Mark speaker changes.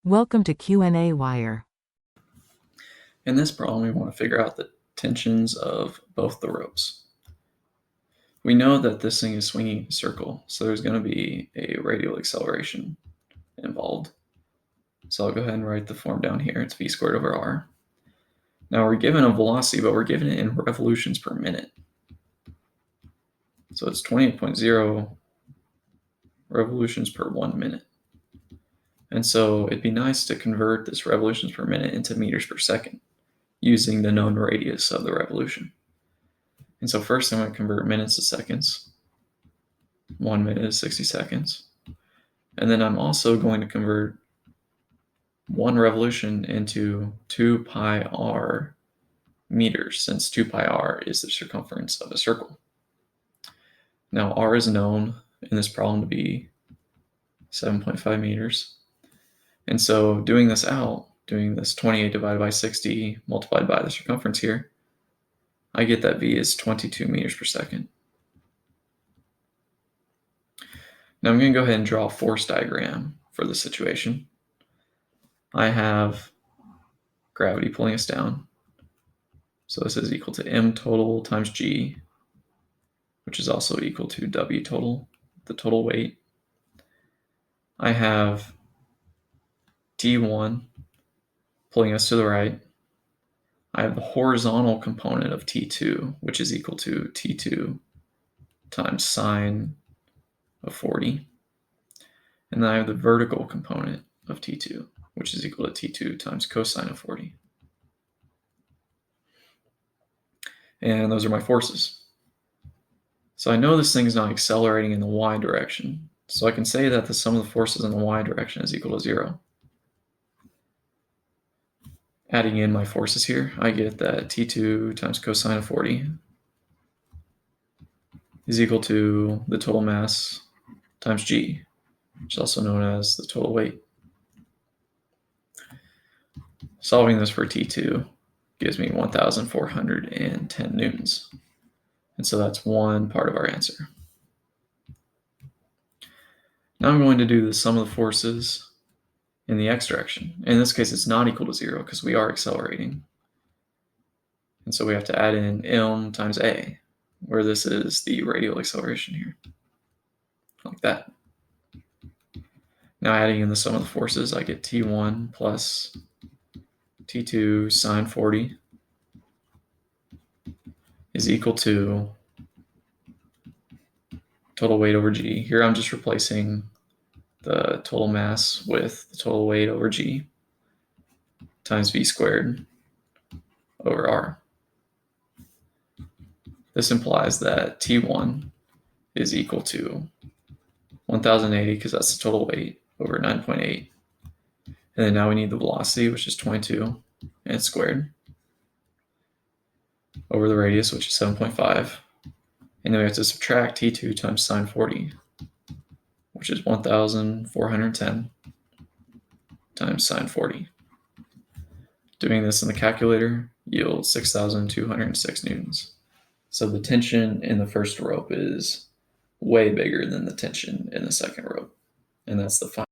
Speaker 1: Welcome to qnawire.
Speaker 2: In this problem, we want to figure out the tensions of both the ropes. We know that this thing is swinging in a circle, so there's going to be a radial acceleration involved. So I'll go ahead and write the form down here. It's v squared over r. Now we're given a velocity, but we're given it in revolutions per minute. So it's 28.0 revolutions per 1 minute. And so it'd be nice to convert this revolutions per minute into meters per second using the known radius of the revolution. And so first I'm going to convert minutes to seconds. 1 minute is 60 seconds. And then I'm also going to convert 1 revolution into 2 pi r meters, since 2 pi r is the circumference of a circle. Now r is known in this problem to be 7.5 meters. And so doing this 28 divided by 60 multiplied by the circumference here, I get that v is 22 meters per second. Now I'm going to go ahead and draw a force diagram for the situation. I have gravity pulling us down. So this is equal to m total times g, which is also equal to w total, the total weight. I have T1 pulling us to the right. I have the horizontal component of T2, which is equal to T2 times sine of 40. And then I have the vertical component of T2, which is equal to T2 times cosine of 40. And those are my forces. So I know this thing is not accelerating in the y direction, so I can say that the sum of the forces in the y direction is equal to 0. Adding in my forces here, I get that T2 times cosine of 40 is equal to the total mass times g, which is also known as the total weight. Solving this for T2 gives me 1,410 newtons. And so that's one part of our answer. Now I'm going to do the sum of the forces in the x direction. In this case, it's not equal to 0 because we are accelerating. And so we have to add in m times a, where this is the radial acceleration here, like that. Now adding in the sum of the forces, I get T1 plus T2 sine 40 is equal to total weight over g. Here I'm just replacing the total mass with the total weight over g times v squared over r. This implies that T1 is equal to 1080, because that's the total weight, over 9.8. And then now we need the velocity, which is 22, and it's squared, over the radius, which is 7.5. And then we have to subtract T2 times sine 40, which is 1,410 times sine 40. Doing this in the calculator yields 6,206 newtons. So the tension in the first rope is way bigger than the tension in the second rope. And that's the final